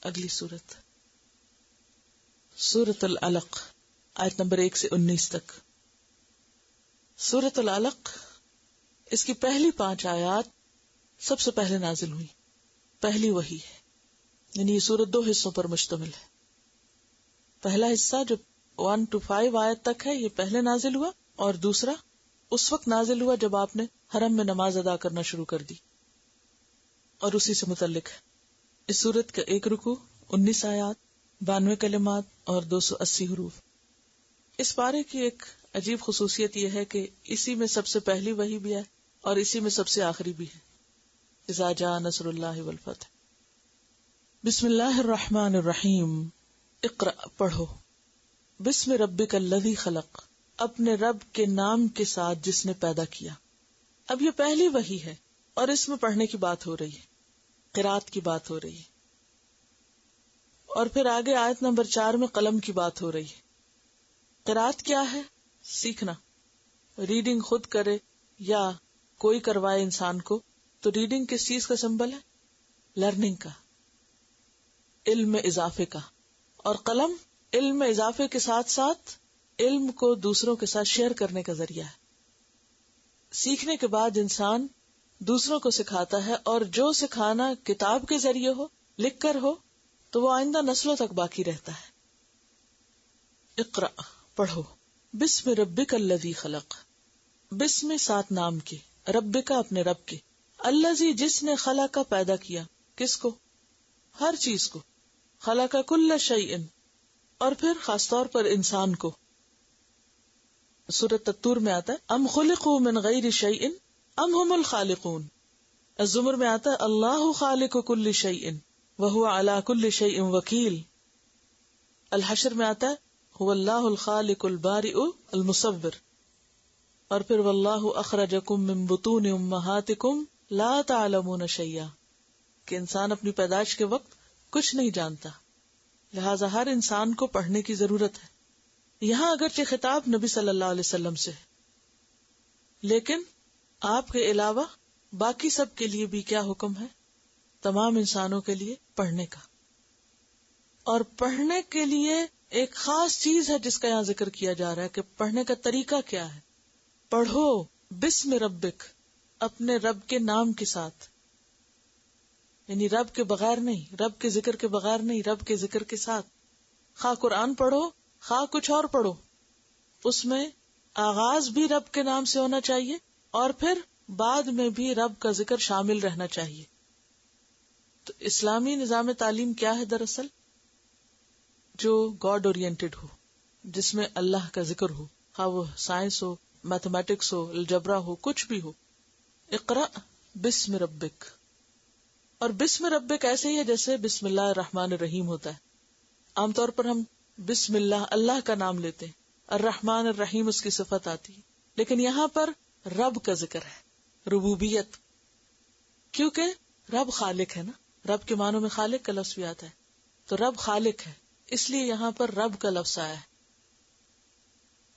اگلی سورت سورۃ العلق، آیت نمبر 1 سے 19 تک. سورۃ العلق، اس کی پہلی 5 آیات سب سے پہلے نازل ہوئی، پہلی وحی ہے. یعنی یہ سورت 2 حصوں پر مشتمل ہے. پہلا حصہ جو 1 to 5 آیت تک ہے یہ پہلے نازل ہوا، اور دوسرا اس وقت نازل ہوا جب آپ نے حرم میں نماز ادا کرنا شروع کر دی، اور اسی سے متعلق ہے. اس سورت کا ایک رکوع، 19 آیات، 92 کلمات اور 280 حروف. اس پارے کی ایک عجیب خصوصیت یہ ہے کہ اسی میں سب سے پہلی وحی بھی ہے اور اسی میں سب سے آخری بھی ہے. اذا جاء نصر اللہ والفتح. بسم اللہ الرحمن الرحیم. اقرأ، پڑھو. بسم ربک الذی خلق، اپنے رب کے نام کے ساتھ جس نے پیدا کیا. اب یہ پہلی وحی ہے اور اس میں پڑھنے کی بات ہو رہی ہے، قرات کی بات ہو رہی ہے. اور پھر آگے آیت نمبر 4 میں قلم کی بات ہو رہی ہے. قرات کیا ہے؟ سیکھنا. ریڈنگ خود کرے یا کوئی کروائے انسان کو، تو ریڈنگ کس چیز کا سمبل ہے؟ لرننگ کا، علم میں اضافے کا. اور قلم علم میں اضافے کے ساتھ ساتھ علم کو دوسروں کے ساتھ شیئر کرنے کا ذریعہ ہے. سیکھنے کے بعد انسان دوسروں کو سکھاتا ہے، اور جو سکھانا کتاب کے ذریعے ہو، لکھ کر ہو، تو وہ آئندہ نسلوں تک باقی رہتا ہے. اقرأ، پڑھو. بسم ربک الذی خلق، بسم 7 نام کے، ربک اپنے رب کے، الذی جس نے خلق کا پیدا کیا. کس کو؟ ہر چیز کو. خلق کل شیء، اور پھر خاص طور پر انسان کو. سورۃ الطور میں آتا ہے ام خلقوا من غیر شیء ام هم الخالقون. الزمر میں آتا ہے اللہ خالق کل شیء وهو علی کل شیء وکیل. الحشر میں آتا ہے هو اللہ الخالق البارئ المصور. اور پھر واللہ اخرجکم من بطون امہاتکم لا تعلمون شیئا، کہ انسان اپنی پیدائش کے وقت کچھ نہیں جانتا. لہذا ہر انسان کو پڑھنے کی ضرورت ہے. یہاں اگرچہ خطاب نبی صلی اللہ علیہ وسلم سے ہے، لیکن آپ کے علاوہ باقی سب کے لیے بھی کیا حکم ہے؟ تمام انسانوں کے لیے پڑھنے کا. اور پڑھنے کے لیے ایک خاص چیز ہے جس کا یہاں ذکر کیا جا رہا ہے کہ پڑھنے کا طریقہ کیا ہے. پڑھو بسم ربک، اپنے رب کے نام کے ساتھ. یعنی رب کے بغیر نہیں، رب کے ذکر کے بغیر نہیں، رب کے ذکر کے ساتھ. خواہ قرآن پڑھو، خواہ کچھ اور پڑھو، اس میں آغاز بھی رب کے نام سے ہونا چاہیے، اور پھر بعد میں بھی رب کا ذکر شامل رہنا چاہیے. تو اسلامی نظام تعلیم کیا ہے دراصل؟ جو گاڈ اورینٹڈ ہو، جس میں اللہ کا ذکر ہو، خواہ وہ سائنس ہو، میتھمیٹکس ہو، الجبرا ہو، کچھ بھی ہو. اقرأ بسم ربک. اور بسم ربک ایسے ہی ہے جیسے بسم اللہ الرحمن الرحیم ہوتا ہے. عام طور پر ہم بسم اللہ کا نام لیتے ہیں، الرحمن الرحیم اس کی صفت آتی ہے، لیکن یہاں پر رب کا ذکر ہے، ربوبیت. کیونکہ رب خالق ہے نا، رب کے معنوں میں خالق کا لفظ بھی آتا ہے، تو رب خالق ہے، اس لیے یہاں پر رب کا لفظ آیا ہے.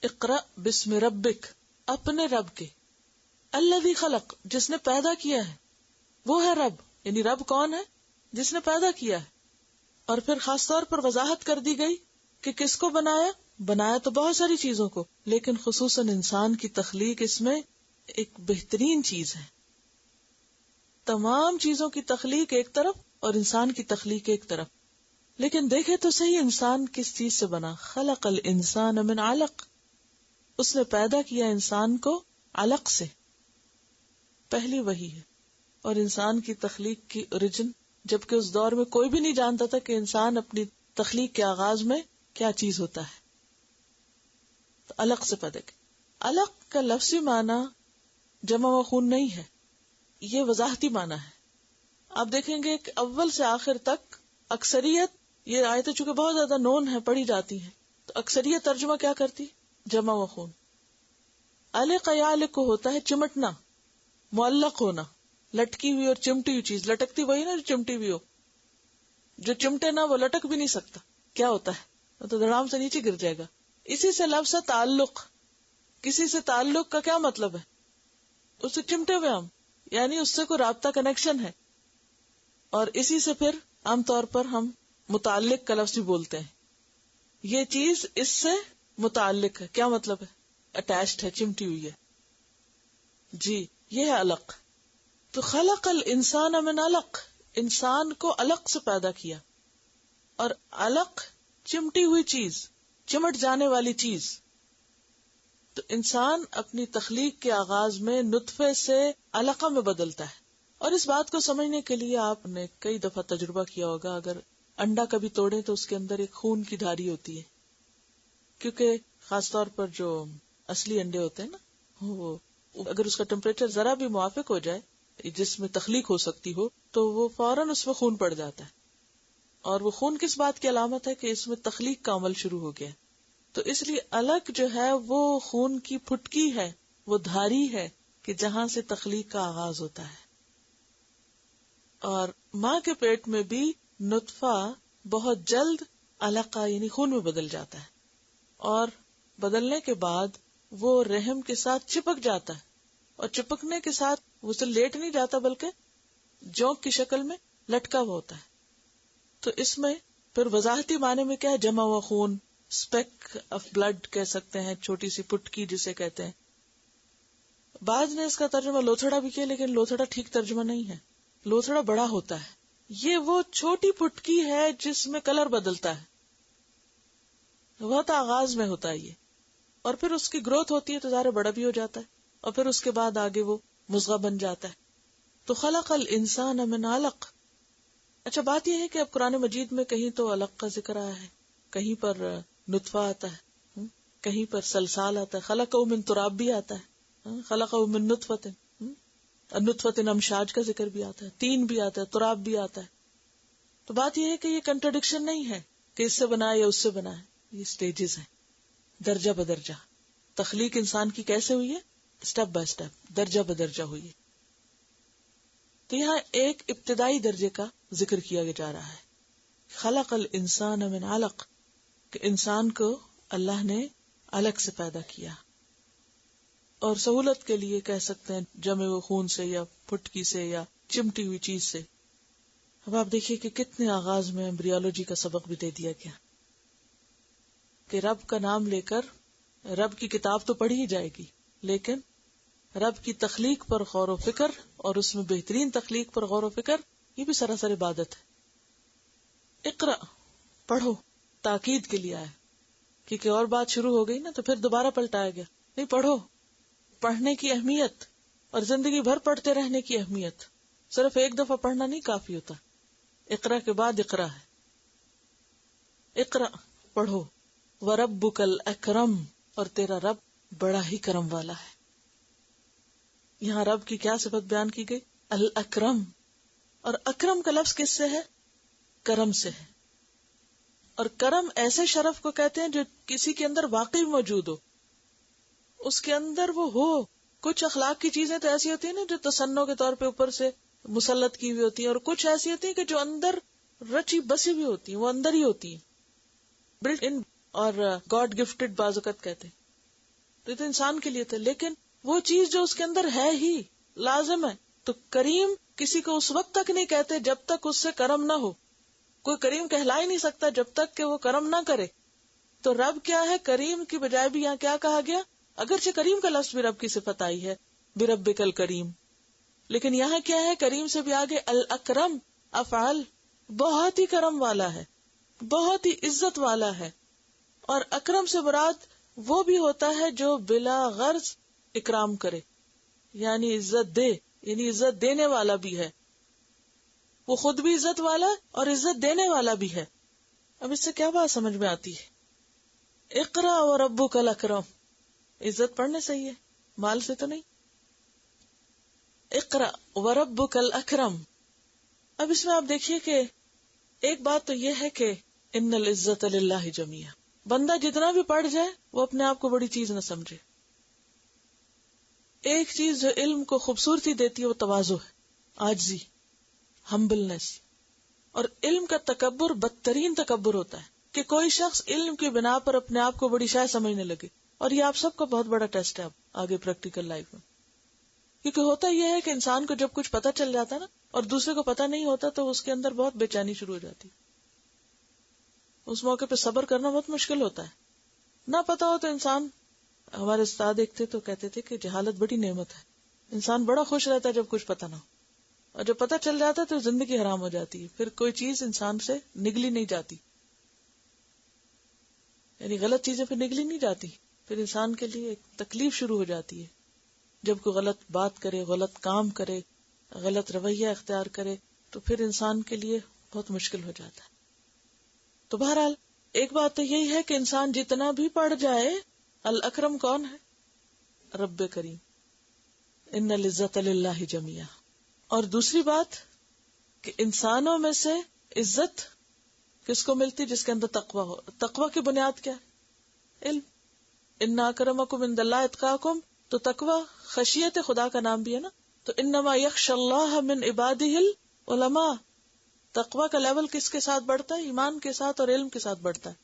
اقرأ بسم ربک، اپنے رب کے، الذی خلق جس نے پیدا کیا ہے، وہ ہے رب. یعنی رب کون ہے؟ جس نے پیدا کیا ہے. اور پھر خاص طور پر وضاحت کر دی گئی کہ کس کو بنایا. بنایا تو بہت ساری چیزوں کو، لیکن خصوصاً انسان کی تخلیق اس میں ایک بہترین چیز ہے. تمام چیزوں کی تخلیق ایک طرف اور انسان کی تخلیق ایک طرف. لیکن دیکھے تو صحیح، انسان کس چیز سے بنا؟ خلق الانسان من علق، اس نے پیدا کیا انسان کو علق سے. پہلی وحی ہے. اور انسان کی تخلیق کی اوریجن، جبکہ اس دور میں کوئی بھی نہیں جانتا تھا کہ انسان اپنی تخلیق کے آغاز میں کیا چیز ہوتا ہے. تو علق سے پیدا کیا. علق کا لفظی معنی جمع و خون نہیں ہے، یہ وضاحتی معنی ہے. آپ دیکھیں گے کہ اول سے آخر تک اکثریت، یہ آیتیں چونکہ بہت زیادہ نون ہے، پڑھی جاتی ہیں، تو اکثریت ترجمہ کیا کرتی؟ جمع و خون. علق یعلق کو ہوتا ہے چمٹنا، معلق ہونا، لٹکی ہوئی اور چمٹی ہوئی چیز. لٹکتی وہی نا جو چمٹی ہوئی ہو، جو چمٹے نا وہ لٹک بھی نہیں سکتا. کیا ہوتا ہے؟ تو دھڑام سے نیچے گر جائے گا. اسی سے لفظ ہے تعلق. کسی سے تعلق کا کیا مطلب ہے؟ اس سے چمٹے ہوئے ہم، یعنی اس سے کوئی رابطہ، کنیکشن ہے. اور اسی سے پھر عام طور پر ہم متعلق کا لفظ بھی بولتے ہیں. یہ چیز اس سے متعلق ہے. کیا مطلب ہے؟ اٹیچڈ ہے، چمٹی ہوئی ہے. جی یہ ہے علق. تو خلق الانسان من علق، انسان کو علق سے پیدا کیا. اور علق چمٹی ہوئی چیز، چمٹ جانے والی چیز. تو انسان اپنی تخلیق کے آغاز میں نطفے سے علقہ میں بدلتا ہے. اور اس بات کو سمجھنے کے لیے آپ نے کئی دفعہ تجربہ کیا ہوگا، اگر انڈا کبھی توڑے تو اس کے اندر ایک خون کی دھاری ہوتی ہے، کیونکہ خاص طور پر جو اصلی انڈے ہوتے ہیں نا، وہ اگر اس کا ٹیمپریچر ذرا بھی موافق ہو جائے جس میں تخلیق ہو سکتی ہو تو وہ فوراً اس میں خون پڑ جاتا ہے. اور وہ خون کس بات کی علامت ہے کہ اس میں تخلیق کا عمل شروع ہو گیا. تو اس لیے علق جو ہے وہ خون کی پھٹکی ہے، وہ دھاری ہے کہ جہاں سے تخلیق کا آغاز ہوتا ہے. اور ماں کے پیٹ میں بھی نطفہ بہت جلد علقہ یعنی خون میں بدل جاتا ہے، اور بدلنے کے بعد وہ رحم کے ساتھ چپک جاتا ہے. اور چپکنے کے ساتھ وہ اسے لیٹ نہیں جاتا بلکہ جوک کی شکل میں لٹکا ہوا ہوتا ہے. تو اس میں پھر وضاحتی معنی میں کیا ہے؟ جمع ہوا خون، اسپیک آف بلڈ کہہ سکتے ہیں، چھوٹی سی پٹکی جسے کہتے ہیں. بعض نے اس کا ترجمہ لوتھڑا بھی کیا، لیکن لوتھڑا ٹھیک ترجمہ نہیں ہے. لوتھڑا بڑا ہوتا ہے. یہ وہ چھوٹی پٹکی ہے جس میں کلر بدلتا ہے، بہت آغاز میں ہوتا ہے یہ. اور پھر اس کی گروتھ ہوتی ہے تو ظاہر بڑا بھی ہو جاتا ہے، اور پھر اس کے بعد آگے وہ مضغہ بن جاتا ہے. تو خلق الانسان من علق. اچھا بات یہ ہے کہ اب قرآن مجید میں کہیں تو علق کا ذکر آیا ہے، کہیں پر نطفہ آتا ہے، کہیں پر سلسال آتا ہے، خلقہ من تراب بھی آتا ہے، خلقہ من نطفۃ، نطفۃ امشاج کا ذکر بھی آتا ہے، تین بھی آتا ہے، تراب بھی آتا ہے. تو بات یہ ہے کہ یہ کنٹرڈکشن نہیں ہے کہ اس سے بنا یا اس سے بنا ہے. یہ سٹیجز ہیں، درجہ بدرجہ. تخلیق انسان کی کیسے ہوئی ہے؟ سٹیپ بائی سٹیپ، درجہ بدرجہ ہوئی ہے. تو یہاں ایک ابتدائی درجے کا ذکر کیا جا رہا ہے، خلق الانسان من علق، کہ انسان کو اللہ نے علق سے پیدا کیا. اور سہولت کے لیے کہہ سکتے ہیں جمے ہوئے خون سے یا پھٹکی سے یا چمٹی ہوئی چیز سے. اب آپ دیکھیے کہ کتنے آغاز میں ایمبریولوجی کا سبق بھی دے دیا گیا کہ رب کا نام لے کر رب کی کتاب تو پڑھی ہی جائے گی، لیکن رب کی تخلیق پر غور و فکر اور اس میں بہترین تخلیق پر غور و فکر، یہ بھی سراسر عبادت ہے. اقرا، پڑھو، تاکید کے لیے آیا، کیونکہ اور بات شروع ہو گئی نا تو پھر دوبارہ پلٹایا گیا. نہیں، پڑھو. پڑھنے کی اہمیت اور زندگی بھر پڑھتے رہنے کی اہمیت. صرف ایک دفعہ پڑھنا نہیں کافی ہوتا. اقرا کے بعد اقرا ہے. اقرا، پڑھو. وَرَبُّكَ الْأَكْرَمُ، اور تیرا رب بڑا ہی کرم والا ہے. یہاں رب کی کیا صفت بیان کی گئی؟ الاکرم. اور اکرم کا لفظ کس سے ہے؟ کرم سے ہے. اور کرم ایسے شرف کو کہتے ہیں جو کسی کے اندر واقعی موجود ہو، اس کے اندر وہ ہو. کچھ اخلاق کی چیزیں تو ایسی ہوتی ہیں نا جو تصنع کے طور پہ اوپر سے مسلط کی ہوئی ہوتی ہیں، اور کچھ ایسی ہوتی ہیں کہ جو اندر رچی بسی بھی ہوتی ہیں، وہ اندر ہی ہوتی ہیں، بلٹ ان، اور گاڈ گفٹڈ بعض اوقات کہتے ہیں. تو یہ تو انسان کے لیے تھے، لیکن وہ چیز جو اس کے اندر ہے ہی لازم ہے. تو کریم کسی کو اس وقت تک نہیں کہتے جب تک اس سے کرم نہ ہو. کوئی کریم کہلا ہی نہیں سکتا جب تک کہ وہ کرم نہ کرے. تو رب کیا ہے؟ کریم کی بجائے بھی یہاں کیا کہا گیا؟ اگرچہ کریم کا لفظ بھی رب کی صفت آئی ہے، بربک الکریم، لیکن یہاں کیا ہے؟ کریم سے بھی آگے الاکرم، افعال، بہت ہی کرم والا ہے، بہت ہی عزت والا ہے. اور اکرم سے مراد وہ بھی ہوتا ہے جو بلا غرض اکرام کرے، یعنی عزت دے، یعنی عزت دینے والا بھی ہے. وہ خود بھی عزت والا اور عزت دینے والا بھی ہے. اب اس سے کیا بات سمجھ میں آتی ہے؟ اقرا وربک الاکرم، عزت پڑھنے سے ہی ہے، مال سے تو نہیں. اقرا وربک الاکرم. اب اس میں آپ دیکھیے کہ ایک بات تو یہ ہے کہ ان العزت للہ جمیعا، بندہ جتنا بھی پڑھ جائے وہ اپنے آپ کو بڑی چیز نہ سمجھے. ایک چیز جو علم کو خوبصورتی دیتی ہے وہ تواضع ہے، عاجزی، ہمبلنس. اور علم کا تکبر بدترین تکبر ہوتا ہے کہ کوئی شخص علم کی بنا پر اپنے آپ کو بڑی شے سمجھنے لگے. اور یہ آپ سب کا بہت بڑا ٹیسٹ ہے اب آگے پریکٹیکل لائف میں. کیونکہ ہوتا یہ ہے کہ انسان کو جب کچھ پتہ چل جاتا ہے نا اور دوسرے کو پتہ نہیں ہوتا تو اس کے اندر بہت بے چینی شروع ہو جاتی. اس موقع پہ صبر کرنا بہت مشکل ہوتا ہے. نہ پتا ہو تو انسان، ہمارے استاد ایک تھے تو کہتے تھے کہ جہالت بڑی نعمت ہے. انسان بڑا خوش رہتا ہے جب کچھ پتا نہ ہو، اور جب پتا چل جاتا ہے تو زندگی حرام ہو جاتی ہے. پھر کوئی چیز انسان سے نگلی نہیں جاتی، یعنی غلط چیزیں پھر نگلی نہیں جاتی. پھر انسان کے لیے ایک تکلیف شروع ہو جاتی ہے. جب کوئی غلط بات کرے، غلط کام کرے، غلط رویہ اختیار کرے تو پھر انسان کے لیے بہت مشکل ہو جاتا ہے. تو بہرحال ایک بات تو یہی ہے کہ انسان جتنا بھی پڑھ جائے، الاکرم کون ہے؟ رب کریم. ان العزت للہ جمیعا. اور دوسری بات کہ انسانوں میں سے عزت کس کو ملتی؟ جس کے اندر تقوی ہو. تقوی کی بنیاد کیا ہے؟ علم. ان اکرمکم عند اللہ اتقاکم. تو تقوی خشیت خدا کا نام بھی ہے نا. تو انما یخشی اللہ من عبادہ العلماء. تقوی کا لیول کس کے ساتھ بڑھتا ہے؟ ایمان کے ساتھ اور علم کے ساتھ بڑھتا ہے.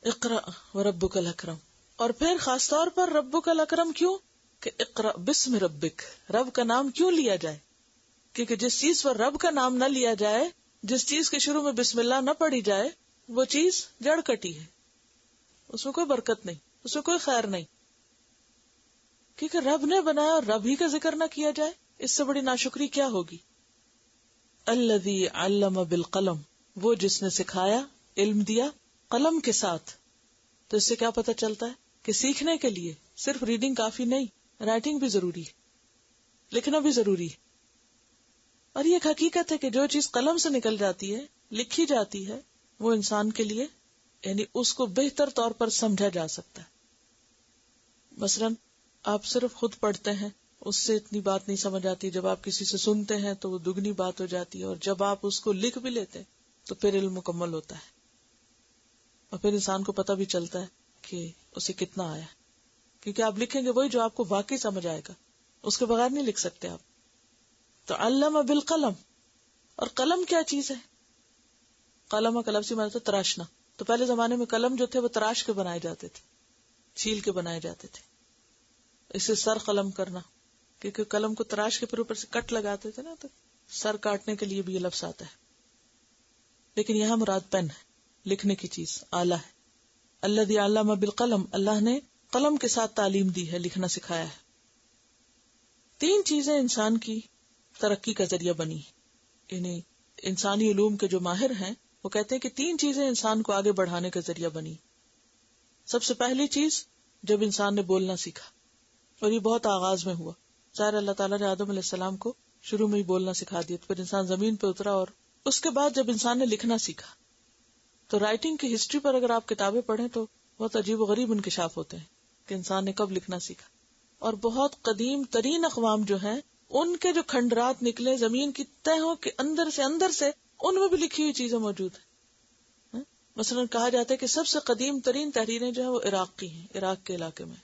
اقرأ وربک الاکرم. اور پھر خاص طور پر ربک الاکرم کیوں؟ کہ اقرأ بسم ربک. رب کا نام کیوں لیا جائے؟ کیونکہ جس چیز پر رب کا نام نہ لیا جائے، جس چیز کے شروع میں بسم اللہ نہ پڑھی جائے، وہ چیز جڑ کٹی ہے، اس میں کوئی برکت نہیں، اس میں کوئی خیر نہیں. کیونکہ رب نے بنایا اور رب ہی کا ذکر نہ کیا جائے، اس سے بڑی ناشکری کیا ہوگی؟ الذی علم بالقلم. وہ جس نے سکھایا، علم دیا قلم کے ساتھ. تو اس سے کیا پتہ چلتا ہے کہ سیکھنے کے لیے صرف ریڈنگ کافی نہیں، رائٹنگ بھی ضروری ہے، لکھنا بھی ضروری ہے. اور یہ ایک حقیقت ہے کہ جو چیز قلم سے نکل جاتی ہے، لکھی جاتی ہے، وہ انسان کے لیے یعنی اس کو بہتر طور پر سمجھا جا سکتا ہے. مثلاً آپ صرف خود پڑھتے ہیں، اس سے اتنی بات نہیں سمجھ آتی. جب آپ کسی سے سنتے ہیں تو وہ دگنی بات ہو جاتی ہے، اور جب آپ اس کو لکھ بھی لیتے ہیں تو پھر علم مکمل ہوتا ہے، اور پھر انسان کو پتہ بھی چلتا ہے کہ اسے کتنا آیا. کیونکہ آپ لکھیں گے وہی جو آپ کو واقعی سمجھ آئے گا، اس کے بغیر نہیں لکھ سکتے آپ. تو علم بالقلم. اور قلم کیا چیز ہے؟ قلم کا لفظی معنی تو تراشنا. تو پہلے زمانے میں قلم جو تھے وہ تراش کے بنائے جاتے تھے، چھیل کے بنائے جاتے تھے. اسے سر قلم کرنا، کیونکہ قلم کو تراش کے پھر اوپر سے کٹ لگاتے تھے نا، تو سر کاٹنے کے لیے بھی یہ لفظ آتا ہے. لیکن یہاں مراد پین ہے، لکھنے کی چیز، آلہ ہے. الذی علم بالقلم. اللہ نے قلم کے ساتھ تعلیم دی ہے، لکھنا سکھایا ہے. 3 چیزیں انسان کی ترقی کا ذریعہ بنی. یعنی انسانی علوم کے جو ماہر ہیں وہ کہتے ہیں کہ 3 چیزیں انسان کو آگے بڑھانے کا ذریعہ بنی. سب سے پہلی چیز جب انسان نے بولنا سیکھا، اور یہ بہت آغاز میں ہوا. ظاہر اللہ تعالیٰ نے آدم علیہ السلام کو شروع میں ہی بولنا سکھا دیا، پھر انسان زمین پہ اترا، اور اس کے بعد جب انسان نے لکھنا سیکھا تو رائٹنگ کی ہسٹری پر اگر آپ کتابیں پڑھیں تو بہت عجیب و غریب انکشاف ہوتے ہیں کہ انسان نے کب لکھنا سیکھا. اور بہت قدیم ترین اقوام جو ہیں ان کے جو کھنڈرات نکلے زمین کی تہوں کے اندر سے ان میں بھی لکھی ہوئی چیزیں موجود ہیں. مثلا کہا جاتا ہے کہ سب سے قدیم ترین تحریریں جو ہیں وہ عراق کی ہیں، عراق کے علاقے میں.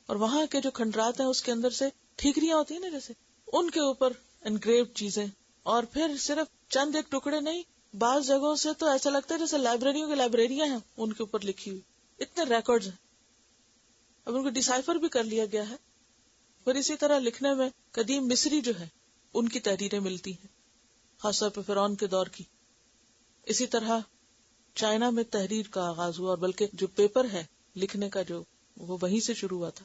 اور وہاں کے جو کھنڈرات ہیں اس کے اندر سے ٹھیکریاں ہوتی ہیں نا، جیسے ان کے اوپر انگریوڈ چیزیں. اور پھر صرف چند ایک ٹکڑے نہیں، بعض جگہوں سے تو ایسا لگتا ہے جیسے لائبریریوں کی لائبریریاں ہیں ان کے اوپر لکھی ہوئی. اتنے ریکارڈز ہیں. اب ان کو ڈیسائفر بھی کر لیا گیا ہے. پھر اسی طرح لکھنے میں قدیم مصری جو ہے ان کی تحریریں ملتی ہیں، خاص طور پہ فرعون کے دور کی. اسی طرح چائنا میں تحریر کا آغاز ہوا، اور بلکہ جو پیپر ہے لکھنے کا جو وہ وہیں سے شروع ہوا تھا.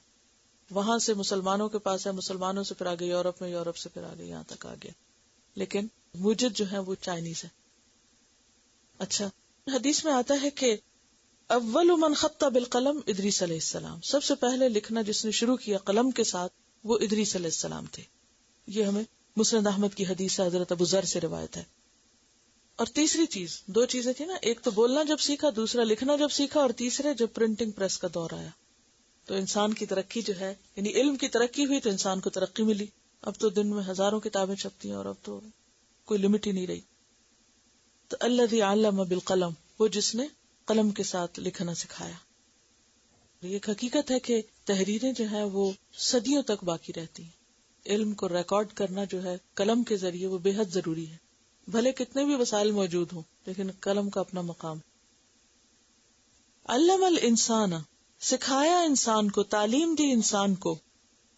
وہاں سے مسلمانوں کے پاس ہے، مسلمانوں سے پھر آگے یورپ میں، یورپ سے پھر آگے یہاں تک آ گیا. لیکن موجد جو ہے وہ چائنیز ہے. اچھا، حدیث میں آتا ہے کہ اول من خط بالقلم ادریس علیہ السلام. سب سے پہلے لکھنا جس نے شروع کیا قلم کے ساتھ وہ ادریس علیہ السلام تھے. یہ ہمیں مسند احمد کی حدیث حضرت ابو ذر سے روایت ہے. اور تیسری چیز، 2 چیزیں تھی نا، ایک تو بولنا جب سیکھا، دوسرا لکھنا جب سیکھا، اور تیسرے جب پرنٹنگ پریس کا دور آیا تو انسان کی ترقی جو ہے، یعنی علم کی ترقی ہوئی تو انسان کو ترقی ملی. اب تو دن میں ہزاروں کتابیں چھپتی ہیں اور اب تو کوئی لمٹ ہی نہیں رہی. تو الذی علم بالقلم، وہ جس نے قلم کے ساتھ لکھنا سکھایا. یہ ایک حقیقت ہے کہ تحریریں جو ہیں وہ صدیوں تک باقی رہتی ہیں. علم کو ریکارڈ کرنا جو ہے قلم کے ذریعے وہ بے حد ضروری ہے. بھلے کتنے بھی وسائل موجود ہوں لیکن قلم کا اپنا مقام. علم الانسان، سکھایا انسان کو، تعلیم دی انسان کو،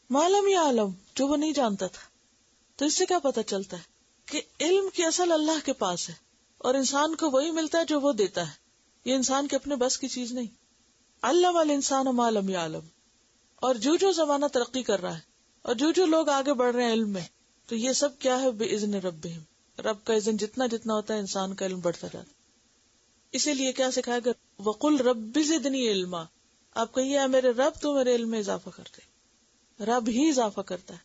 معلوم یا علم، جو وہ نہیں جانتا تھا. تو اس سے کیا پتہ چلتا ہے کہ علم کی اصل اللہ کے پاس ہے، اور انسان کو وہی ملتا ہے جو وہ دیتا ہے. یہ انسان کے اپنے بس کی چیز نہیں. علم الانسان ما لم یعلم. اور جو زمانہ ترقی کر رہا ہے اور جو لوگ آگے بڑھ رہے ہیں علم میں، تو یہ سب کیا ہے؟ بِإِذْنِ ربہم. رب کا اذن جتنا جتنا ہوتا ہے انسان کا علم بڑھتا جاتا ہے. اسی لیے کیا سکھایا گیا؟ وَقُلْ رَبِّ زِدْنِی علما. آپ کہیے اے میرے رب تو میرے علم میں اضافہ کرتے. رب ہی اضافہ کرتا ہے.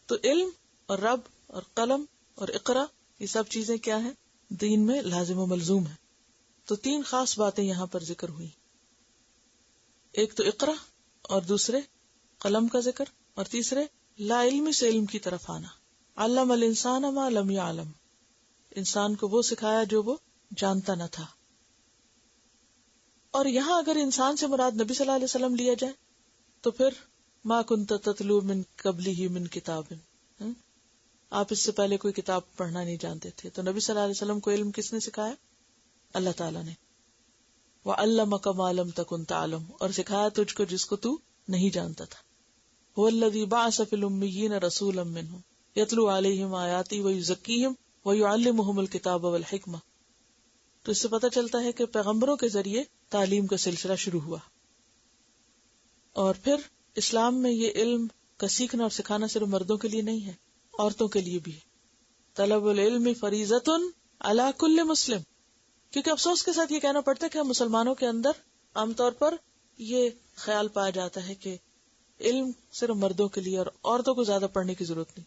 تو علم اور رب اور قلم اور اقرا، یہ سب چیزیں کیا ہیں؟ دین میں لازم و ملزوم ہے. تو 3 خاص باتیں یہاں پر ذکر ہوئی. ایک تو اقرا، اور دوسرے قلم کا ذکر، اور تیسرے لا علم سے علم کی طرف آنا. علم الانسان ما لم یعلم. انسان کو وہ سکھایا جو وہ جانتا نہ تھا. اور یہاں اگر انسان سے مراد نبی صلی اللہ علیہ وسلم لیا جائے تو پھر ما کنت تتلو من قبلہ من کتاب. آپ اس سے پہلے کوئی کتاب پڑھنا نہیں جانتے تھے. تو نبی صلی اللہ علیہ وسلم کو علم کس نے سکھایا؟ اللہ تعالیٰ نے. وَعَلَّمَكَ مَا لَمْ تَكُنْ تَعْلَمُ. اور سکھایا تجھ کو جس کو تو نہیں جانتا تھا. هُوَ الَّذِي بَعَثَ فِي الْأُمِّيِّينَ رَسُولًا مِّنْهُمْ يَتْلُو عَلَيْهِمْ آيَاتِهِ وَيُزَكِّيهِمْ وَيُعَلِّمُهُمُ الْكِتَابَ وَالْحِكْمَةَ. تو اس سے پتہ چلتا ہے کہ پیغمبروں کے ذریعے تعلیم کا سلسلہ شروع ہوا. اور پھر اسلام میں یہ علم کا سیکھنا اور سکھانا صرف مردوں کے لیے نہیں ہے، عورتوں کے لیے بھی ہے. طلب العلم فریضۃ علی کل مسلم. کیونکہ افسوس کے ساتھ یہ کہنا پڑتا ہے کہ ہم مسلمانوں کے اندر عام طور پر یہ خیال پایا جاتا ہے کہ علم صرف مردوں کے لیے اور عورتوں کو زیادہ پڑھنے کی ضرورت نہیں،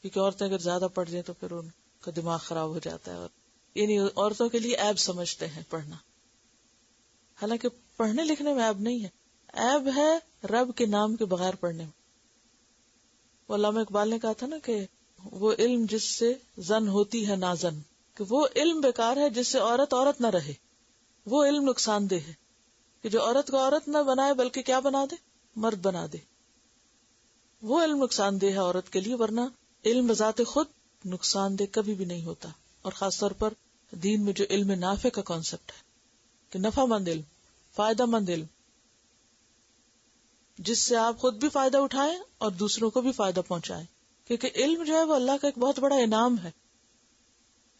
کیونکہ عورتیں اگر زیادہ پڑھ جائیں تو پھر ان کا دماغ خراب ہو جاتا ہے، اور یعنی عورتوں کے لیے عیب سمجھتے ہیں پڑھنا. حالانکہ پڑھنے لکھنے میں عیب نہیں ہے، عیب ہے رب کے نام کے بغیر پڑھنے میں. علامہ اقبال نے کہا تھا نا کہ وہ علم جس سے زن ہوتی ہے نازن، کہ وہ علم بیکار ہے جس سے عورت نہ رہے. وہ علم نقصان دہ ہے کہ جو عورت کو عورت نہ بنائے بلکہ کیا بنا دے؟ مرد بنا دے. وہ علم نقصان دہ ہے عورت کے لیے، ورنہ علم بذات خود نقصان دہ کبھی بھی نہیں ہوتا. اور خاص طور پر دین میں جو علم نافع کا کانسیپٹ ہے کہ نفع مند علم، فائدہ مند علم، جس سے آپ خود بھی فائدہ اٹھائیں اور دوسروں کو بھی فائدہ پہنچائیں. کیونکہ علم جو ہے وہ اللہ کا ایک بہت بڑا انعام ہے.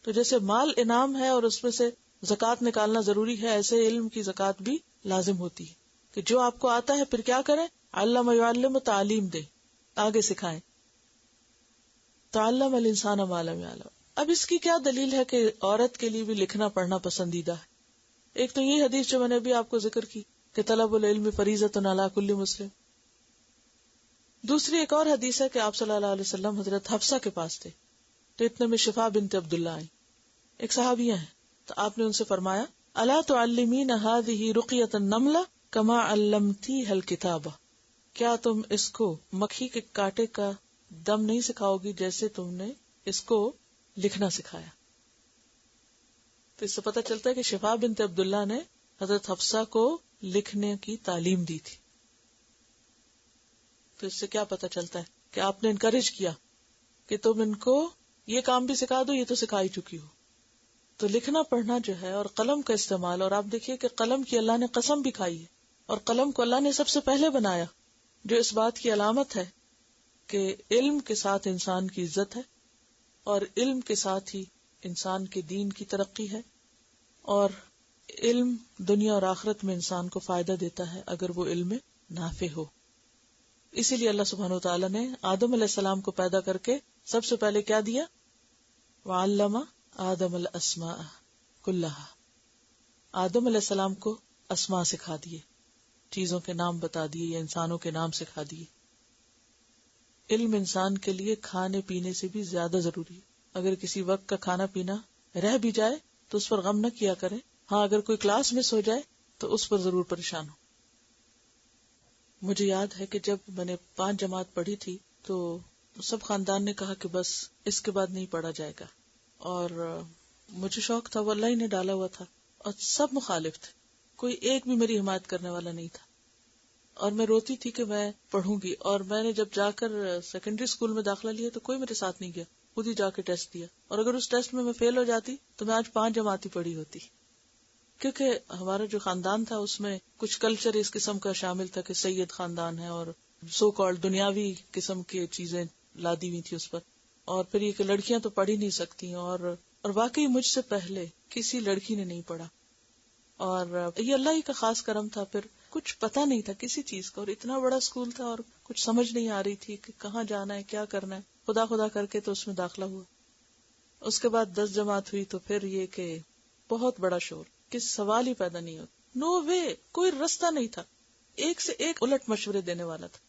تو جیسے مال انعام ہے اور اس میں سے زکوٰۃ نکالنا ضروری ہے، ایسے علم کی زکوٰۃ بھی لازم ہوتی ہے کہ جو آپ کو آتا ہے پھر کیا کریں؟ علم یعلم، تعلیم دے، آگے سکھائیں. تعلم الانسان ما لم یعلم. اب اس کی کیا دلیل ہے کہ عورت کے لیے بھی لکھنا پڑھنا پسندیدہ ہے؟ ایک تو یہ حدیث جو میں نے ابھی آپ کو ذکر کی کہ طلب العلم فریضۃ علی کل مسلم. دوسری ایک اور حدیث ہے کہ آپ صلی اللہ علیہ وسلم حضرت حفصہ کے پاس تھے تو اتنے میں شفا بنت عبداللہ آئی، ایک صحابیہ ہیں. تو آپ نے ان سے فرمایا الا تعلمین هذه رقیۃ النملہ کما علمتیھا الکتابہ. کیا تم اس کو مکھی کے کانٹے کا دم نہیں سکھاؤ گی جیسے تم نے اس کو لکھنا سکھایا؟ تو اس سے پتہ چلتا ہے کہ شفا بنت عبداللہ نے حضرت حفصہ کو لکھنے کی تعلیم دی تھی. تو اس سے کیا پتہ چلتا ہے کہ آپ نے انکریج کیا کہ تم ان کو یہ کام بھی سکھا دو، یہ تو سکھائی چکی ہو. تو لکھنا پڑھنا جو ہے اور قلم کا استعمال، اور آپ دیکھیے کہ قلم کی اللہ نے قسم بھی کھائی ہے اور قلم کو اللہ نے سب سے پہلے بنایا، جو اس بات کی علامت ہے کہ علم کے ساتھ انسان کی عزت ہے اور علم کے ساتھ ہی انسان کے دین کی ترقی ہے، اور علم دنیا اور آخرت میں انسان کو فائدہ دیتا ہے اگر وہ علم نافع ہو. اسی لیے اللہ سبحانہ وتعالیٰ نے آدم علیہ السلام کو پیدا کر کے سب سے پہلے کیا دیا؟ وَعَلَّمَ آدم الاسماء کلہا. آدم علیہ السلام کو اسماء سکھا دیے، چیزوں کے نام بتا دیے یا انسانوں کے نام سکھا دیے. علم انسان کے لیے کھانے پینے سے بھی زیادہ ضروری ہے. اگر کسی وقت کا کھانا پینا رہ بھی جائے تو اس پر غم نہ کیا کریں. ہاں اگر کوئی کلاس مس ہو جائے تو اس پر ضرور پریشان ہو. مجھے یاد ہے کہ جب میں نے 5 جماعت پڑھی تھی تو سب خاندان نے کہا کہ بس اس کے بعد نہیں پڑھا جائے گا، اور مجھے شوق تھا، وہ اللہ ہی نے ڈالا ہوا تھا، اور سب مخالف تھے، کوئی ایک بھی میری حمایت کرنے والا نہیں تھا. اور میں روتی تھی کہ میں پڑھوں گی. اور میں نے جب جا کر سیکنڈری اسکول میں داخلہ لیا تو کوئی میرے ساتھ نہیں گیا، خود ہی جا کے ٹیسٹ دیا. اور اگر اس ٹیسٹ میں فیل ہو جاتی تو میں آج 5 جماعت ہی پڑھی ہوتی. کیونکہ ہمارا جو خاندان تھا اس میں کچھ کلچر اس قسم کا شامل تھا کہ سید خاندان ہے اور سو کالڈ دنیاوی قسم کی چیزیں لادی ہوئی تھی اس پر. اور پھر یہ کہ لڑکیاں تو پڑھ ہی نہیں سکتی اور اور واقعی مجھ سے پہلے کسی لڑکی نے نہیں پڑھا، اور یہ اللہ ہی کا خاص کرم تھا. پھر کچھ پتا نہیں تھا کسی چیز کا، اور اتنا بڑا اسکول تھا اور کچھ سمجھ نہیں آ رہی تھی کہ کہاں جانا ہے کیا کرنا ہے. خدا خدا کر کے تو اس میں داخلہ ہوا. اس کے بعد 10 جماعت ہوئی تو پھر یہ کہ بہت بڑا شور، کس سوال ہی پیدا نہیں ہوتا. نو وے، کوئی رستہ نہیں تھا. ایک سے ایک الٹ مشورے دینے والا تھا،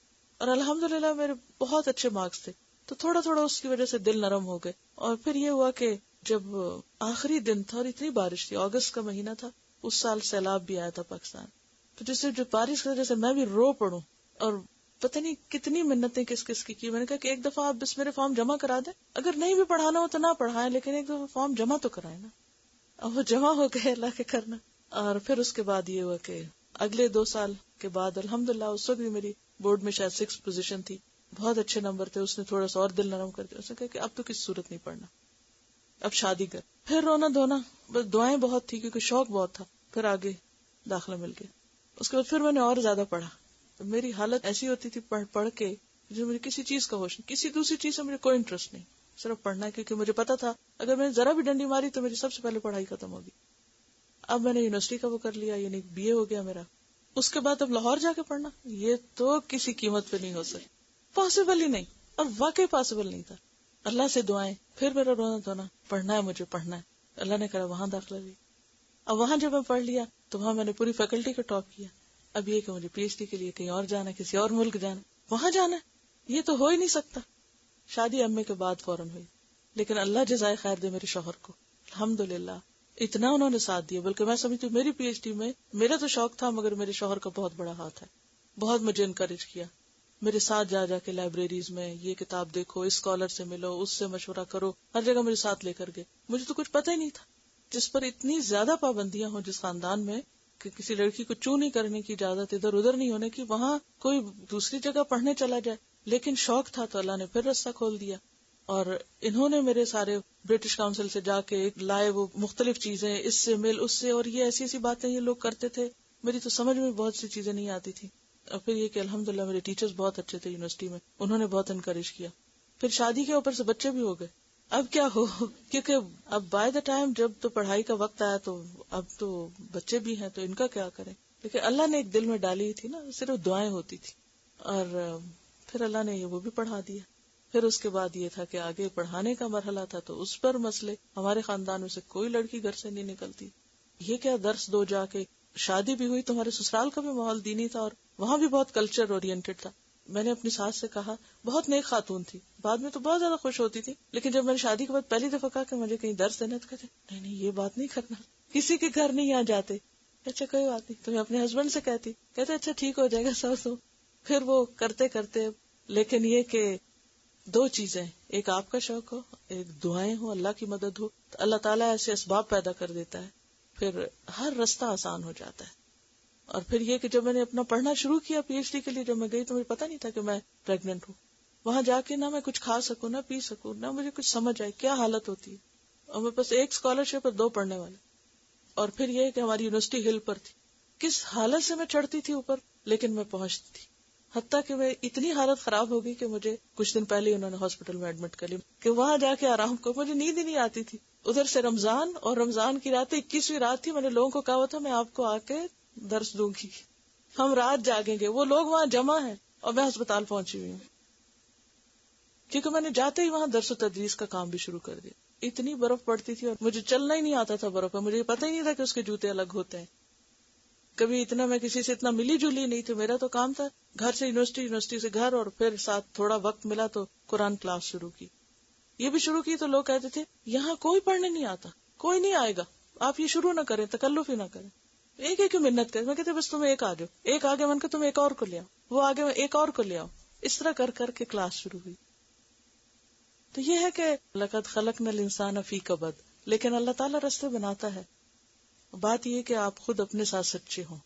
اور الحمدللہ میرے بہت اچھے مارکس تھے. تو تھوڑا تھوڑا اس کی وجہ سے دل نرم ہو گئے. اور پھر یہ ہوا کہ جب آخری دن تھا اور اتنی بارش تھی، اگست کا مہینہ تھا، اس سال سیلاب بھی آیا تھا پاکستان. تو جس سے جو بارش کی وجہ سے میں بھی رو پڑوں، اور پتہ نہیں کتنی منتیں کس کس کی. میں نے کہا کہ ایک دفعہ آپ بس میرے فارم جمع کرا دیں، اگر نہیں بھی پڑھانا ہو تو نہ پڑھائیں، لیکن ایک دفعہ فارم جمع تو کرائیں نا. اب وہ جمع ہو گئے اللہ کے کرنا. اور پھر اس کے بعد یہ ہوا کہ اگلے 2 سال کے بعد الحمدللہ اس وقت بھی میری بورڈ میں شاید 6 پوزیشن تھی، بہت اچھے نمبر تھے. اس نے تھوڑا سا اور دل نرم کر دیا. اس نے کہا کہ اب تو کسی صورت نہیں پڑھنا، اب شادی کر. پھر رونا دھونا، بس دعائیں بہت تھی کیونکہ شوق بہت تھا. پھر آگے داخلہ مل گیا. اس کے بعد پھر میں نے اور زیادہ پڑھا. میری حالت ایسی ہوتی تھی پڑھ پڑھ کے جو مجھے کسی چیز کا ہوش نہیں، کسی دوسری چیز سے مجھے کوئی انٹرسٹ نہیں، صرف پڑھنا ہے. کیونکہ مجھے پتا تھا اگر میں نے ذرا بھی ڈنڈی ماری تو میری سب سے پہلے پڑھائی ختم ہوگی. اب میں نے یونیورسٹی کا وہ کر لیا، یعنی BA ہو گیا میرا. اس کے بعد اب لاہور جا کے پڑھنا، یہ تو کسی قیمت پہ نہیں ہو سکتا، پاسبل ہی نہیں. اب واقعی پاسبل نہیں تھا. اللہ سے دعائیں، پھر میرا رونا دھونا، پڑھنا ہے مجھے پڑھنا ہے. اللہ نے کہا وہاں داخلہ لیا. اب وہاں جب میں پڑھ لیا تو وہاں میں نے پوری فیکلٹی کو ٹاپ کیا. اب یہ کہ مجھے PhD کے لیے کہیں اور جانا ہے، کسی اور ملک جانا، وہاں جانا ہے، یہ تو ہو ہی نہیں سکتا. شادی امی کے بعد فوراً ہوئی، لیکن اللہ جزائے خیر دے میرے شوہر کو، الحمدللہ اتنا انہوں نے ساتھ دیا. بلکہ میں سمجھتی ہوں میری PhD میں میرا تو شوق تھا مگر میرے شوہر کا بہت بڑا ہاتھ ہے. بہت مجھے انکریج کیا، میرے ساتھ جا جا کے لائبریریز میں یہ کتاب دیکھو، اس اسکالر سے ملو، اس سے مشورہ کرو، ہر جگہ میرے ساتھ لے کر گئے. مجھے تو کچھ پتہ ہی نہیں تھا. جس پر اتنی زیادہ پابندیاں ہوں جس خاندان میں کہ کسی لڑکی کو چوں نہیں کرنے کی اجازت، ادھر ادھر نہیں ہونے کی، وہاں کوئی دوسری جگہ پڑھنے چلا جائے. لیکن شوق تھا تو اللہ نے پھر راستہ کھول دیا. اور انہوں نے میرے سارے برٹش کاؤنسل سے جا کے لائے وہ مختلف چیزیں، اس سے مل اس سے، اور یہ ایسی ایسی باتیں یہ لوگ کرتے تھے، میری تو سمجھ میں بہت سی چیزیں نہیں آتی تھی. اور پھر یہ کہ الحمدللہ میرے ٹیچرز بہت اچھے تھے یونیورسٹی میں، انہوں نے بہت انکریج کیا. پھر شادی کے اوپر سے بچے بھی ہو گئے. اب کیا ہو، کیونکہ اب بائی دا ٹائم جب تو پڑھائی کا وقت آیا تو اب تو بچے بھی ہیں تو ان کا کیا کریں. لیکن اللہ نے ایک دل میں ڈالی تھی نا، صرف دعائیں ہوتی تھی. اور پھر اللہ نے وہ بھی پڑھا دیا. پھر اس کے بعد یہ تھا کہ آگے پڑھانے کا مرحلہ تھا تو اس پر مسئلے، ہمارے خاندان میں سے کوئی لڑکی گھر سے نہیں نکلتی. یہ کیا درس دو جا کے. شادی بھی ہوئی تو ہمارے سسرال کا بھی ماحول دینی تھا اور وہاں بھی بہت کلچر اورینٹڈ تھا. میں نے اپنی ساس سے کہا، بہت نیک خاتون تھی، بعد میں تو بہت زیادہ خوش ہوتی تھی، لیکن جب میں نے شادی کے بعد پہلی دفعہ کہا کہ مجھے کہیں درس دینا تو کہتے نہیں یہ بات نہیں کرنا، کسی کے گھر نہیں یہاں جاتے. اچھا کوئی بات نہیں، تو میں اپنے ہسبینڈ سے کہتی، کہتے اچھا ٹھیک ہو جائے گا سب. تو پھر وہ کرتے کرتے، لیکن یہ کہ 2 چیزیں، ایک آپ کا شوق ہو، ایک دعائیں ہو، اللہ کی مدد ہو، تو اللہ تعالیٰ ایسے اسباب پیدا کر دیتا ہے، پھر ہر رستہ آسان ہو جاتا ہے. اور پھر یہ کہ جب میں نے اپنا پڑھنا شروع کیا PhD کے لیے، جب میں گئی تو مجھے پتا نہیں تھا کہ میں پریگننٹ ہوں. وہاں جا کے نہ میں کچھ کھا سکوں نہ پی سکوں، نہ مجھے کچھ سمجھ آئے کیا حالت ہوتی ہے. اور میرے پاس 1 اسکالرشپ اور 2 پڑھنے والے. اور پھر یہ کہ ہماری یونیورسٹی ہل پر تھی، کس حالت سے میں چڑھتی تھی اوپر، لیکن میں پہنچتی تھی. حتیٰ کہ میں اتنی حالت خراب ہو گئی کہ مجھے کچھ دن پہلے انہوں نے ہاسپٹل میں ایڈمٹ کر لی کہ وہاں جا کے آرام کو، مجھے نیند ہی نہیں آتی تھی. ادھر سے رمضان، اور رمضان کی رات 21ویں رات تھی. میں نے لوگوں کو کہا ہوا تھا میں آپ کو آ کے درس دوں گی، ہم رات جاگیں گے. وہ لوگ وہاں جمع ہیں اور میں ہسپتال پہنچی ہوئی ہوں کیونکہ میں نے جاتے ہی وہاں درس و تدریس کا کام بھی شروع کر دیا. اتنی برف پڑتی تھی اور مجھے چلنا ہی نہیں آتا تھا برف میں، مجھے پتہ ہی نہیں تھا کہ اس کے جوتے الگ ہوتے ہیں. کبھی اتنا میں کسی سے اتنا ملی جلی نہیں تھی. میرا تو کام تھا گھر سے یونیورسٹی، یونیورسٹی سے گھر، اور پھر ساتھ تھوڑا وقت ملا تو قرآن کلاس شروع کی. یہ بھی شروع کی تو لوگ کہتے تھے یہاں کوئی پڑھنے نہیں آتا، کوئی نہیں آئے گا، آپ یہ شروع نہ کریں، تکلف ہی نہ کریں، ایک ایک منت کریں. میں کہتے بس تم ایک آ جاؤ، ایک آگے من کے تم ایک اور کو لے آؤ، وہ آگے ایک اور کو لے آؤ. اس طرح کر کر کے کلاس شروع ہوئی. تو یہ ہے کہ لقد خلقنا الانسان فی کبد، لیکن اللہ تعالیٰ راستے بناتا ہے. بات یہ کہ آپ خود اپنے ساتھ سچے ہوں،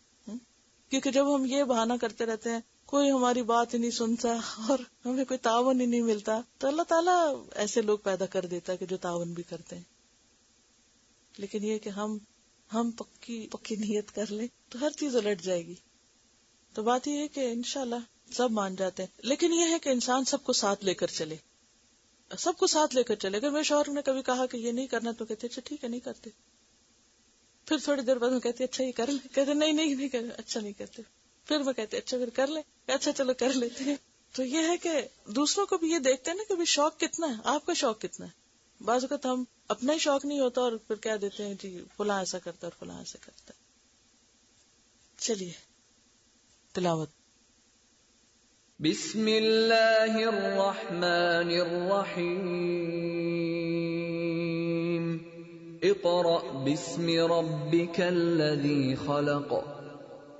کیونکہ جب ہم یہ بہانہ کرتے رہتے ہیں کوئی ہماری بات ہی نہیں سنتا اور ہمیں کوئی تعاون ہی نہیں ملتا، تو اللہ تعالیٰ ایسے لوگ پیدا کر دیتا ہے کہ جو تعاون بھی کرتے ہیں. لیکن یہ کہ ہم پکی نیت کر لیں تو ہر چیز الٹ جائے گی. تو بات یہ ہے کہ انشاءاللہ سب مان جاتے ہیں، لیکن یہ ہے کہ انسان سب کو ساتھ لے کر چلے. سب کو ساتھ لے کر چلے. اگر میرے شوہر نے کبھی کہا کہ یہ نہیں کرنا تو کہتے اچھا ٹھیک ہے نہیں کرتے. پھر تھوڑی دیر بعد میں کہتی اچھا یہ کر لیں, کہتے نہیں کر, اچھا نہیں کرتے. پھر میں کہتے اچھا پھر کر لیں, اچھا چلو کر لیتے ہیں. تو یہ ہے کہ دوسروں کو بھی یہ دیکھتے ہیں نا کہ بھی شوق کتنا ہے, آپ کا شوق کتنا ہے. بعض اوقات ہم اپنا ہی شوق نہیں ہوتا اور پھر کہہ دیتے ہیں جی فلاں ایسا کرتا ہے اور فلاں ایسا کرتا ہے. چلیے تلاوت. بسم اللہ الرحمن الرحیم. اقرأ باسم ربک الذی خلق.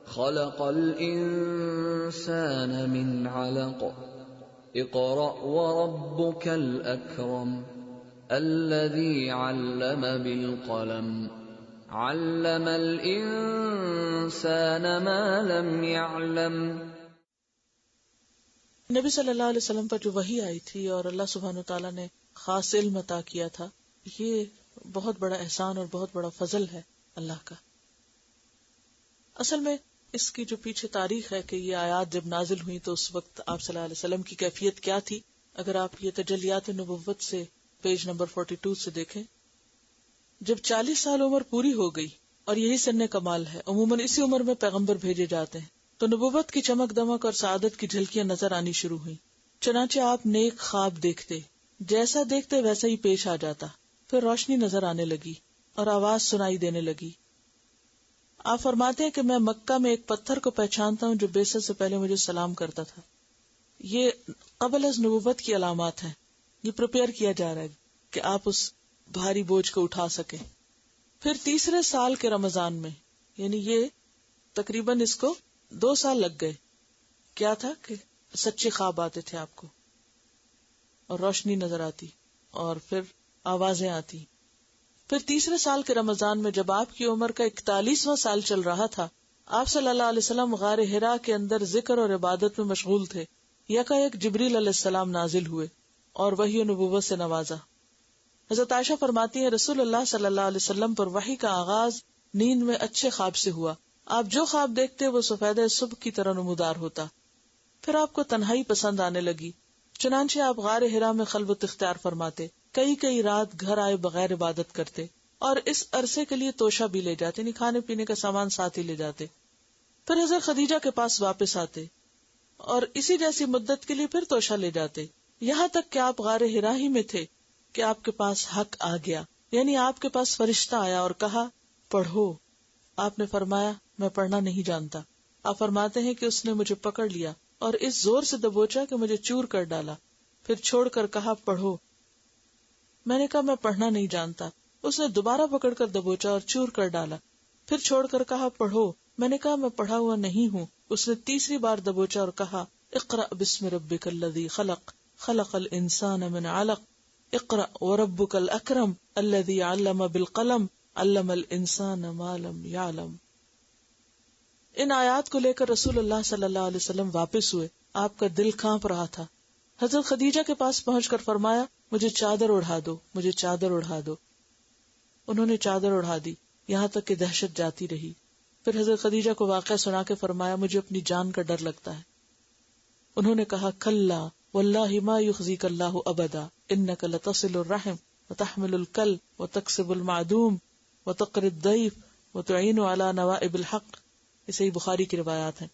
خلق الانسان من علق. اقرأ وربك الأكرم الذي علم بالقلم. علم الإنسان ما لم يعلم. نبی صلی اللہ علیہ وسلم پر جو وحی آئی تھی اور اللہ سبحانہ وتعالیٰ نے خاص علم عطا کیا تھا, یہ بہت بڑا احسان اور بہت بڑا فضل ہے اللہ کا. اصل میں اس کی جو پیچھے تاریخ ہے کہ یہ آیات جب نازل ہوئی تو اس وقت آپ صلی اللہ علیہ وسلم کی کیفیت کیا تھی, اگر آپ یہ تجلیات نبوت سے پیج نمبر 42 سے دیکھیں. جب 40 سال عمر پوری ہو گئی, اور یہی سن کمال ہے, عموماً اسی عمر میں پیغمبر بھیجے جاتے ہیں, تو نبوت کی چمک دمک اور سعادت کی جھلکیاں نظر آنی شروع ہوئی. چنانچہ آپ نیک خواب دیکھتے, جیسا دیکھتے ویسا ہی پیش آ جاتا. پھر روشنی نظر آنے لگی اور آواز سنائی دینے لگی. آپ فرماتے ہیں کہ میں مکہ میں ایک پتھر کو پہچانتا ہوں جو بیست سے پہلے مجھے سلام کرتا تھا. یہ قبل از نبوت کی علامات ہیں, یہ پریپیئر کیا جا رہا ہے کہ آپ اس بھاری بوجھ کو اٹھا سکیں. پھر تیسرے سال کے رمضان میں, یعنی یہ تقریباً اس کو 2 سال لگ گئے. کیا تھا کہ سچے خواب آتے تھے آپ کو اور روشنی نظر آتی اور پھر آوازیں آتی. پھر تیسرے سال کے رمضان میں جب آپ کی عمر کا 41واں سال چل رہا تھا, آپ صلی اللہ علیہ وسلم غار حرا کے اندر ذکر اور عبادت میں مشغول تھے. یکایک جبریل علیہ السلام نازل ہوئے اور وحی و نبوت سے نوازا. حضرت عائشہ فرماتی ہے رسول اللہ صلی اللہ علیہ وسلم پر وحی کا آغاز نیند میں اچھے خواب سے ہوا. آپ جو خواب دیکھتے وہ سفید صبح کی طرح نمودار ہوتا. پھر آپ کو تنہائی پسند آنے لگی, چنانچہ آپ غار حرا میں خلوت اختیار فرماتے, کئی رات گھر آئے بغیر عبادت کرتے, اور اس عرصے کے لیے توشہ بھی لے جاتے, یعنی کھانے پینے کا سامان ساتھ ہی لے جاتے. پھر حضرت خدیجہ کے پاس واپس آتے اور اسی جیسی مدت کے لیے پھر توشہ لے جاتے, یہاں تک کہ آپ غار حرا ہی میں تھے کہ آپ کے پاس حق آ گیا, یعنی آپ کے پاس فرشتہ آیا اور کہا پڑھو. آپ نے فرمایا میں پڑھنا نہیں جانتا. آپ فرماتے ہیں کہ اس نے مجھے پکڑ لیا اور اس زور سے دبوچا کہ مجھے چور کر ڈالا, پھر چھوڑ کر کہا پڑھو. میں نے کہا میں پڑھنا نہیں جانتا. اس نے دوبارہ پکڑ کر دبوچا اور چور کر ڈالا, پھر چھوڑ کر کہا پڑھو. میں نے کہا میں پڑھا ہوا نہیں ہوں. اس نے تیسری بار دبوچا اور کہا اقرأ بسم ربک الذی خلق. خلق الانسان من علق. اقرأ وربک الاکرم الذی علم بالقلم. علم الانسان ما لم یعلم. ان آیات کو لے کر رسول اللہ صلی اللہ علیہ وسلم واپس ہوئے. آپ کا دل کانپ رہا تھا. حضرت خدیجہ کے پاس پہنچ کر فرمایا مجھے چادر اڑا دو, مجھے چادر اڑا دو. انہوں نے چادر اڑا دی, یہاں تک کہ دہشت جاتی رہی. پھر حضرت خدیجہ کو واقعہ سنا کے فرمایا مجھے اپنی جان کا ڈر لگتا ہے. انہوں نے کہا کلا واللہ ما یخزیک اللہ ابدا انک لتصل الرحم وتحمل الکل وتکسب المعدوم وتقری الضیف وتعین علی نوائب الحق. یہ صحیح بخاری کی روایات ہیں.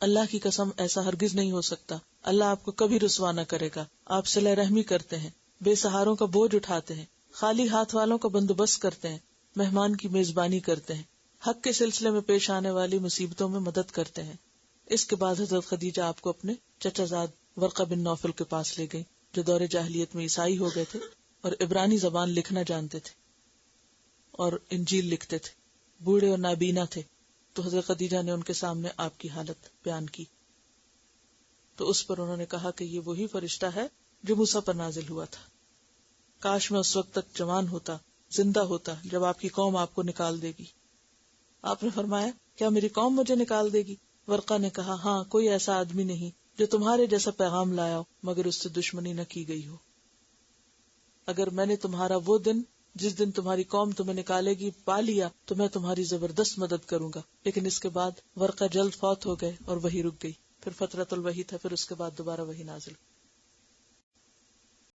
اللہ کی قسم ایسا ہرگز نہیں ہو سکتا. اللہ آپ کو کبھی رسوا نہ کرے گا. آپ صلہ رحمی کرتے ہیں, بے سہاروں کا بوجھ اٹھاتے ہیں, خالی ہاتھ والوں کا بندوبست کرتے ہیں, مہمان کی میزبانی کرتے ہیں, حق کے سلسلے میں پیش آنے والی مصیبتوں میں مدد کرتے ہیں. اس کے بعد حضرت خدیجہ آپ کو اپنے چچا زاد ورقہ بن نوفل کے پاس لے گئی, جو دور جاہلیت میں عیسائی ہو گئے تھے اور عبرانی زبان لکھنا جانتے تھے اور انجیل لکھتے تھے, بوڑھے اور نابینا تھے. تو حضرت خدیجہ نے ان کے سامنے آپ کی حالت بیان کی. تو اس پر انہوں نے کہا کہ یہ وہی فرشتہ ہے جو موسیٰ پر نازل ہوا تھا. کاش میں اس وقت تک جوان ہوتا, زندہ ہوتا جب آپ کی قوم آپ کو نکال دے گی. آپ نے فرمایا کیا میری قوم مجھے نکال دے گی؟ ورقہ نے کہا ہاں, کوئی ایسا آدمی نہیں جو تمہارے جیسا پیغام لایا ہو مگر اس سے دشمنی نہ کی گئی ہو. اگر میں نے تمہارا وہ دن جس دن تمہاری قوم تمہیں نکالے گی پا لیا تو میں تمہاری زبردست مدد کروں گا. لیکن اس کے بعد ورقہ جلد فوت ہو گئے اور وحی رک گئی. پھر فترۃ الوحی تھا, پھر اس کے بعد دوبارہ وحی نازل.